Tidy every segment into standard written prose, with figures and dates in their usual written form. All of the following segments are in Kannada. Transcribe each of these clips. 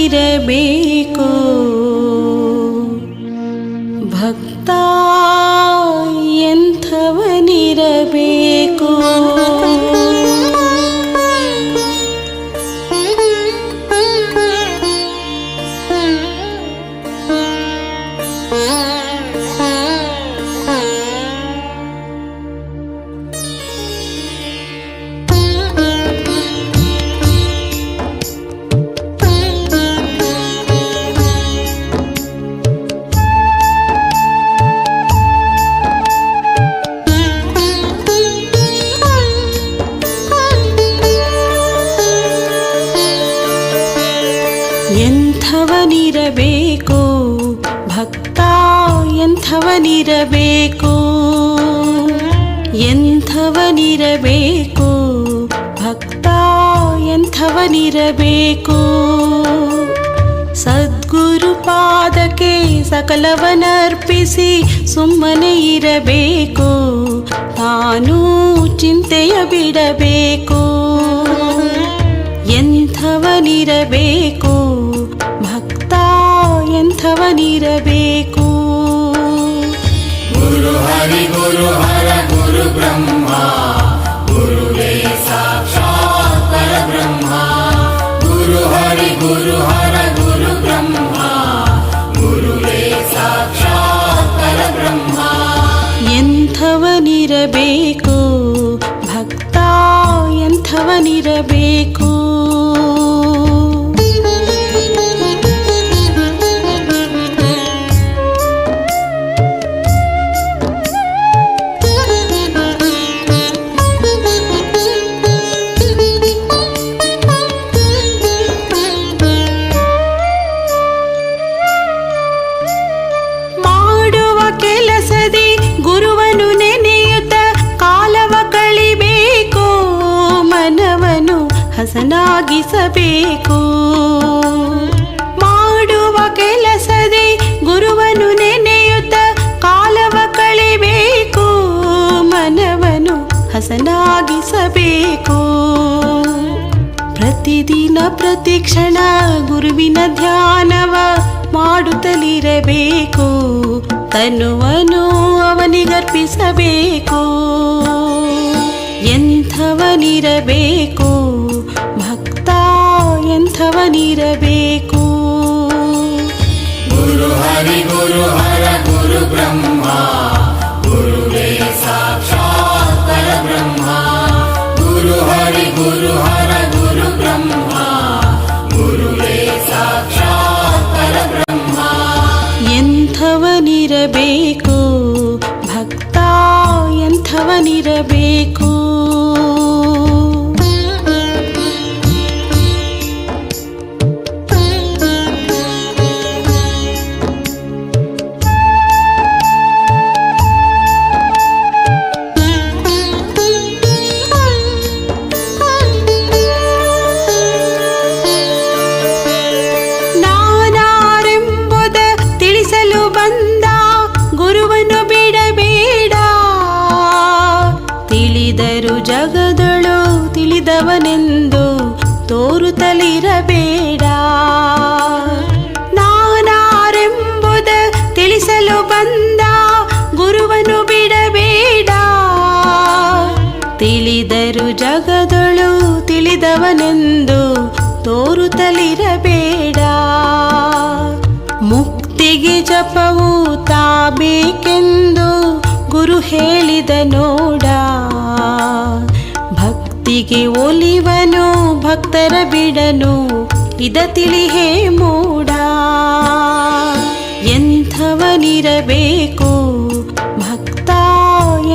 ಎಂಥವನಿರಬೇಕೋ ಭಕ್ತ ಎಂಥವನಿರಬೇಕೋ ಎಂಥವನಿರಬೇಕೋ ಭಕ್ತ ಎಂಥವನಿರಬೇಕೋ ಎಂಥವನಿರಬೇಕೋ ಭಕ್ತ ಎಂಥವನಿರಬೇಕೋ ಸದ್ಗುರು ಪಾದಕ್ಕೆ ಸಕಲವನರ್ಪಿಸಿ ಸುಮ್ಮನೆ ಇರಬೇಕು ತಾನೂ ಚಿಂತೆಯ ಬಿಡಬೇಕು ಎಂಥವನಿರಬೇಕು ಭಕ್ತ ಎಂಥವನಿರಬೇಕು ಗುರು ಹರಿ ಗುರು ಹರ ಗುರು ಬ್ರಹ್ಮ ಗುರುವೇ ಸಾಕ್ಷಾತ್ ಪರಬ್ರಹ್ಮ ಗುರು ಹರಿ ಗುರು ಹರ ಗುರು ಬ್ರಹ್ಮ ಗುರುವೇ ಸಾಕ್ಷಾತ್ ಪರಬ್ರಹ್ಮ ಎಂಥವನಿರಬೇಕು ಭಕ್ತ ಎಂಥವನಿರಬೇಕು ಕೆಲಸದಿ ಗುರುವನು ನೆನೆಯುತ್ತ ಕಾಲವ ಕಳಿಬೇಕು ಮನವನು ಹಸನಾಗಿಸಬೇಕು ಮಾಡುವ ಕೆಲಸದಿ ಗುರುವನು ನೆನೆಯುತ್ತ ಕಾಲವ ಕಳಿಬೇಕು ಮನವನು ಹಸನಾಗಿಸಬೇಕು ಪ್ರತಿದಿನ ಪ್ರತಿಕ್ಷಣ ಗುರುವಿನ ಧ್ಯಾನವ ಮಾಡುತ್ತಲಿರಬೇಕು ತನುವನು ಅವನಿಗರ್ಪಿಸಬೇಕು ಎಂಥವನಿರಬೇಕು ಭಕ್ತ ಎಂಥವನಿರಬೇಕು ಗುರು ಹರಿ ಗುರು ಹರ ಗುರು ಬ್ರಹ್ಮ ಗುರುವೇ ಸಾಕ್ಷಾತ್ ಪರಬ್ರಹ್ಮ ಗುರು ಹರಿ ಗುರು ಹರ ಗುರು ಬ್ರಹ್ಮ ಗುರುವೇ ಸಾಕ್ಷಾತ್ ಪರಬ್ರಹ್ಮ ಎಂಥವನಿರಬೇಕು ಭಕ್ತ ಎಂಥವನಿರಬೇಕು ತಿಳಿದರು ಜಗದಳು ತಿಳಿದವನೆಂದು ತೋರುತ್ತಲಿರಬೇಡ ನಾನಾರೆಂಬುದ ತಿಳಿಸಲು ಬಂದ ಗುರುವನು ಬಿಡಬೇಡ ತಿಳಿದರು ಜಗದಳು ತಿಳಿದವನೆಂದು ತೋರುತ್ತಲಿರಬೇಡ ಮುಕ್ತಿಗೆ ಜಪವು ತಾಬೇಕೆಂದು ಗುರು ಹೇಳಿದ ನೋಡ ಭಕ್ತಿಗೆ ಒಲಿವನು ಭಕ್ತರ ಬಿಡನು ಇದ ತಿಳಿಹೇ ಮೂಡ ಎಂಥವನಿರಬೇಕು ಭಕ್ತ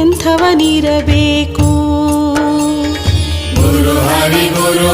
ಎಂಥವನಿರಬೇಕು ಗುರು ಹರಿ ಗುರು